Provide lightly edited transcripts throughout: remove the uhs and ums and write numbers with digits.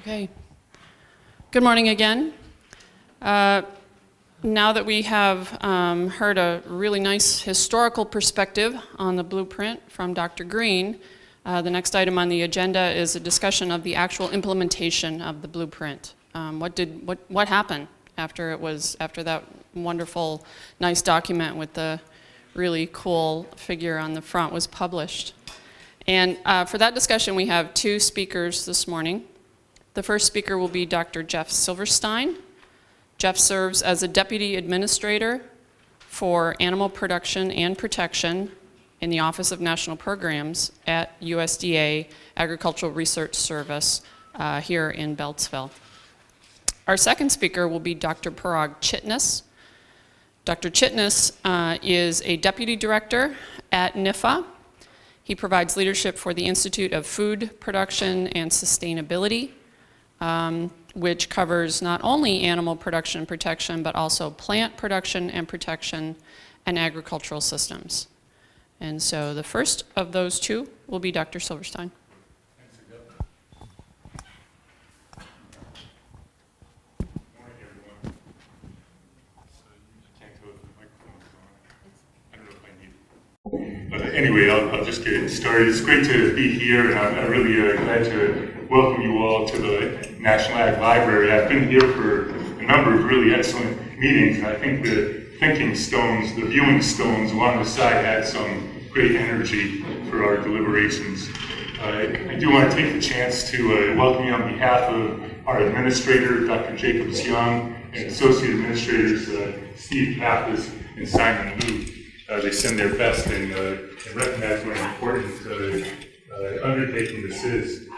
Okay. Good morning again. Now that we have heard a really nice historical perspective on the blueprint from Dr. Green, the next item on the agenda is a discussion of the actual implementation of the blueprint. What happened after that wonderful, nice document with the really cool figure on the front was published? And for that discussion, we have two speakers this morning. The first speaker will be Dr. Jeff Silverstein. Jeff serves as a Deputy Administrator for Animal Production and Protection in the Office of National Programs at USDA Agricultural Research Service here in Beltsville. Our second speaker will be Dr. Parag Chitnis. Dr. Chitnis is a Deputy Director at NIFA. He provides leadership for the Institute of Food Production and Sustainability, which covers not only animal production and protection, but also plant production and protection and agricultural systems. And so the first of those two will be Dr. Silverstein. Anyway, I'll just get started. It's great to be here, and I'm really glad to welcome you all to the National Ag Library. I've been here for a number of really excellent meetings, and I think the thinking stones, the viewing stones along the side had some great energy for our deliberations. I do want to take the chance to welcome you on behalf of our administrator, Dr. Jacobs Young, and associate administrators, Steve Pappas and Simon Liu. They send their best and recognize what an important undertaking this is.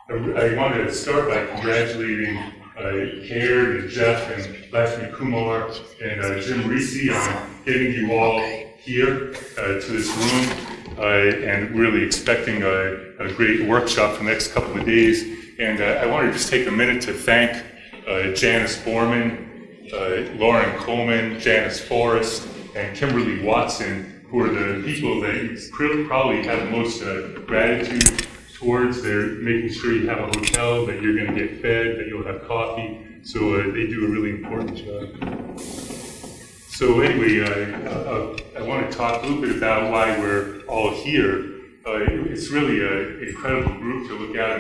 I want to start by congratulating Caird and Jeff and Lakshmi Kumar and Jim Reese on getting you all here to this room and really expecting a great workshop for the next couple of days. And I want to just take a minute to thank Janice Borman, Lauren Coleman, Janice Forrest, and Kimberly Watson, who are the people that you probably have the most gratitude towards. They're making sure you have a hotel, that you're going to get fed, that you'll have coffee. So they do a really important job. So anyway, I want to talk a little bit about why we're all here. It's really an incredible group to look out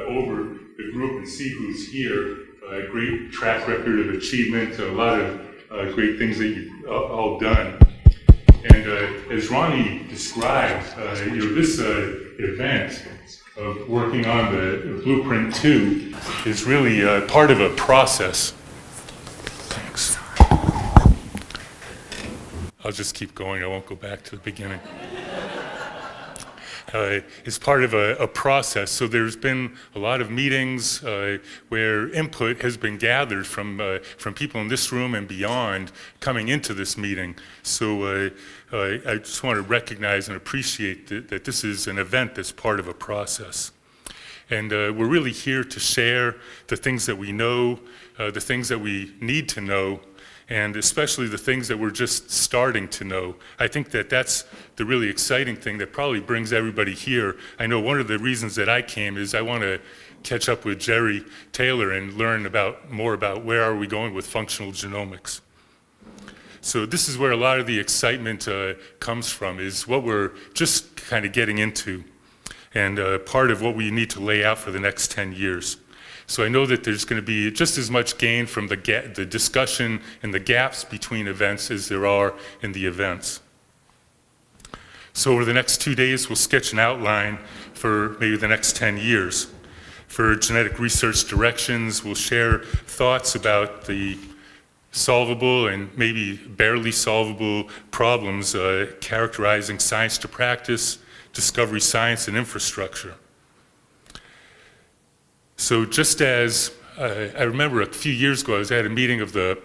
over the group and see who's here. A great track record of achievement, a lot of great things that you've all done. And as Ronnie described, this event of working on the Blueprint 2 is really part of a process. Thanks. I'll just keep going, I won't go back to the beginning. It's part of a process. So there's been a lot of meetings where input has been gathered from people in this room and beyond coming into this meeting. So I just want to recognize and appreciate that this is an event that's part of a process. And we're really here to share the things that we know, the things that we need to know, and especially the things that we're just starting to know. I think that that's the really exciting thing that probably brings everybody here. I know one of the reasons that I came is I want to catch up with Jerry Taylor and learn more about where are we going with functional genomics. So this is where a lot of the excitement comes from, is what we're just kind of getting into, and part of what we need to lay out for the next 10 years. So I know that there's going to be just as much gain from the discussion and the gaps between events as there are in the events. So over the next 2 days, we'll sketch an outline for maybe the next 10 years. For genetic research directions, we'll share thoughts about the solvable and maybe barely solvable problems characterizing science to practice, discovery science, and infrastructure. So just as I remember a few years ago, I was at a meeting of the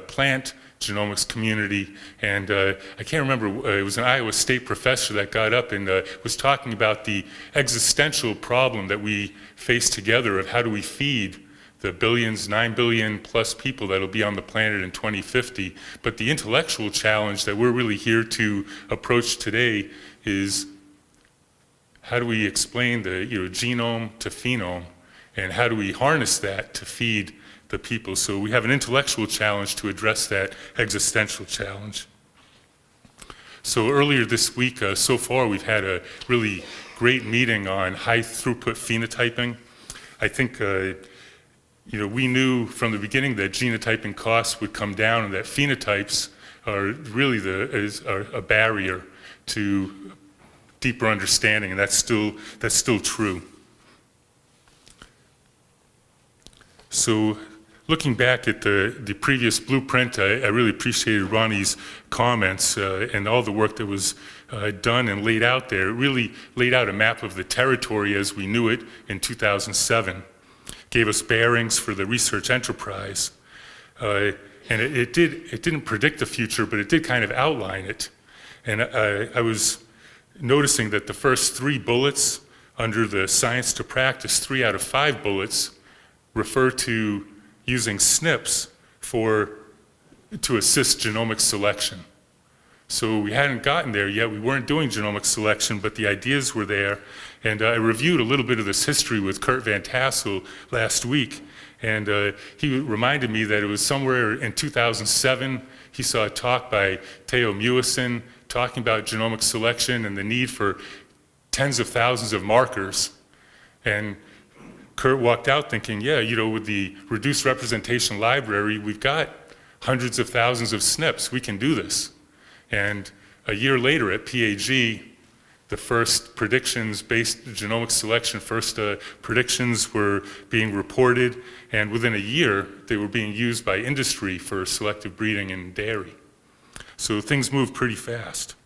plant genomics community, and I can't remember, it was an Iowa State professor that got up and was talking about the existential problem that we face together of how do we feed the billions, 9 billion plus people that'll be on the planet in 2050. But the intellectual challenge that we're really here to approach today is how do we explain the genome to phenome and how do we harness that to feed the people? So we have an intellectual challenge to address that existential challenge. So earlier this week, so far, we've had a really great meeting on high throughput phenotyping. I think we knew from the beginning that genotyping costs would come down and that phenotypes are really are a barrier to deeper understanding, and that's still true. So looking back at the previous blueprint, I really appreciated Ronnie's comments and all the work that was done and laid out there. It really laid out a map of the territory as we knew it in 2007, gave us bearings for the research enterprise. And it didn't predict the future, but it did kind of outline it. And I was noticing that the first 3 bullets under the science to practice, 3 out of 5 bullets refer to using SNPs to assist genomic selection. So we hadn't gotten there yet. We weren't doing genomic selection, but the ideas were there. And I reviewed a little bit of this history with Kurt Van Tassel last week. And he reminded me that it was somewhere in 2007, he saw a talk by Theo Mewison talking about genomic selection and the need for tens of thousands of markers. And Kurt walked out thinking, yeah, with the reduced representation library, we've got hundreds of thousands of SNPs. We can do this. And a year later at PAG, the first predictions-based genomic selection, predictions were being reported, and within a year, they were being used by industry for selective breeding in dairy. So things moved pretty fast.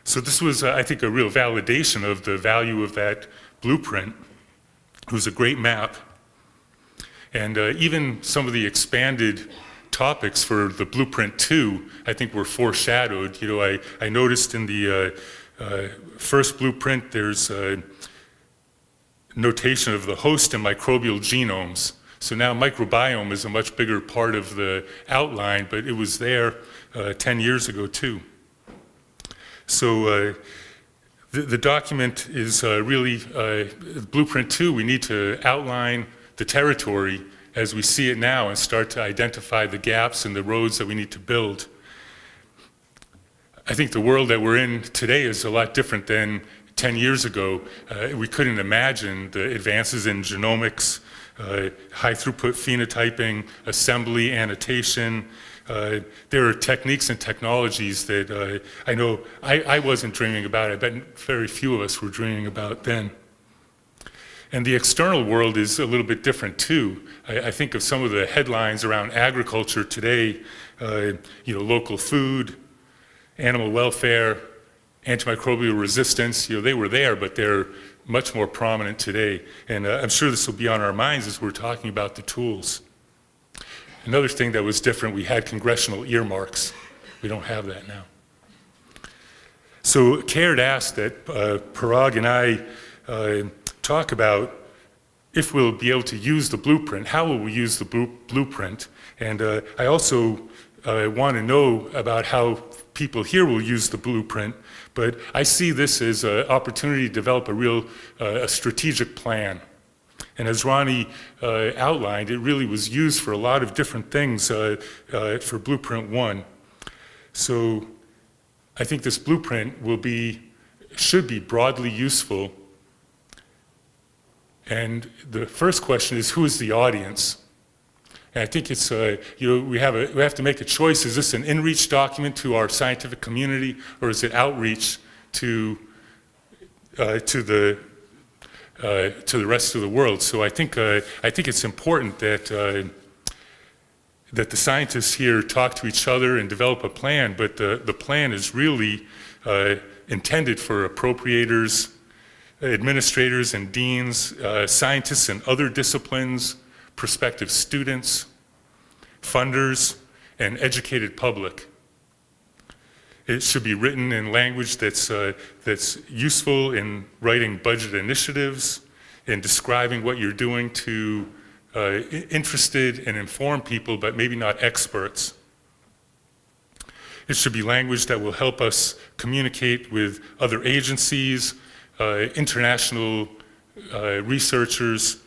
So this was, I think, a real validation of the value of that blueprint. It was a great map. And even some of the expanded topics for the blueprint 2, I think were foreshadowed. I noticed in the first blueprint, there's a notation of the host and microbial genomes. So now microbiome is a much bigger part of the outline, but it was there 10 years ago too. So the document is really, blueprint 2, we need to outline the territory as we see it now and start to identify the gaps and the roads that we need to build. I think the world that we're in today is a lot different than 10 years ago. We couldn't imagine the advances in genomics, high throughput phenotyping, assembly, annotation. There are techniques and technologies that I know I wasn't dreaming about. I bet very few of us were dreaming about then. And the external world is a little bit different too. I think of some of the headlines around agriculture today, local food, animal welfare, antimicrobial resistance, they were there, but they're much more prominent today. And I'm sure this will be on our minds as we're talking about the tools. Another thing that was different, we had congressional earmarks. We don't have that now. So Caird asked that Parag and I talk about if we'll be able to use the blueprint, how will we use the blueprint? And I also want to know about how people here will use the blueprint, but I see this as an opportunity to develop a real strategic plan. And as Ronnie outlined, it really was used for a lot of different things for Blueprint 1. So I think this blueprint should be broadly useful. And the first question is, who is the audience? And I think it's, we have to make a choice. Is this an in-reach document to our scientific community, or is it outreach to the rest of the world? So I think it's important that that the scientists here talk to each other and develop a plan. But the plan is really intended for appropriators, administrators and deans, scientists in other disciplines, prospective students, funders, and educated public. It should be written in language that's useful in writing budget initiatives, in describing what you're doing to interested and informed people, but maybe not experts. It should be language that will help us communicate with other agencies, international researchers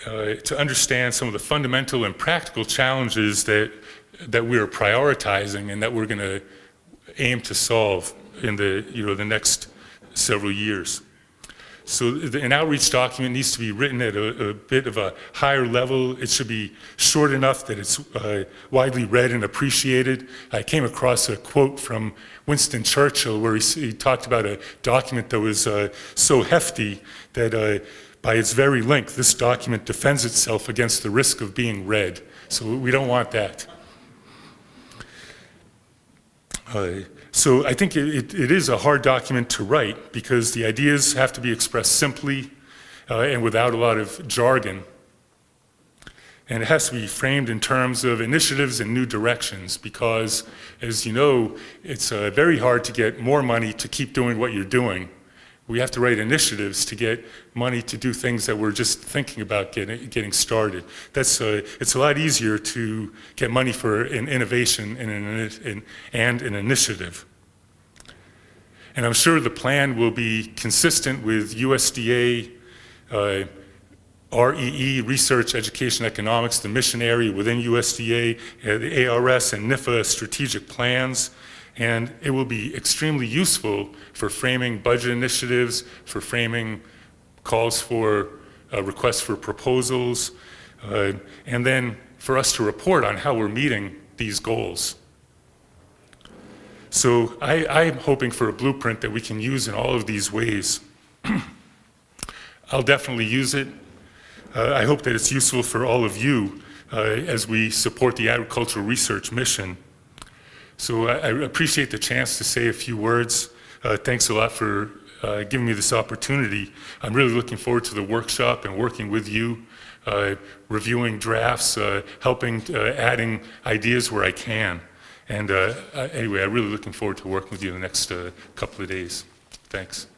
to understand some of the fundamental and practical challenges that we are prioritizing and that we're going to aim to solve in the next several years. So an outreach document needs to be written at a bit of a higher level. It should be short enough that it's widely read and appreciated. I came across a quote from Winston Churchill where he talked about a document that was so hefty that by its very length, this document defends itself against the risk of being read. So we don't want that. So I think it is a hard document to write because the ideas have to be expressed simply and without a lot of jargon. And it has to be framed in terms of initiatives and new directions because, as you know, it's very hard to get more money to keep doing what you're doing. We have to write initiatives to get money to do things that we're just thinking about getting started. It's a lot easier to get money for an innovation and an initiative. And I'm sure the plan will be consistent with USDA REE, Research, Education, Economics, the mission area within USDA, the ARS and NIFA strategic plans. And it will be extremely useful for framing budget initiatives, for framing calls for requests for proposals, and then for us to report on how we're meeting these goals. So I'm hoping for a blueprint that we can use in all of these ways. I'll definitely use it. I hope that it's useful for all of you as we support the agricultural research mission. So I appreciate the chance to say a few words. Thanks a lot for giving me this opportunity. I'm really looking forward to the workshop and working with you, reviewing drafts, helping, adding ideas where I can. And anyway, I'm really looking forward to working with you the next couple of days. Thanks.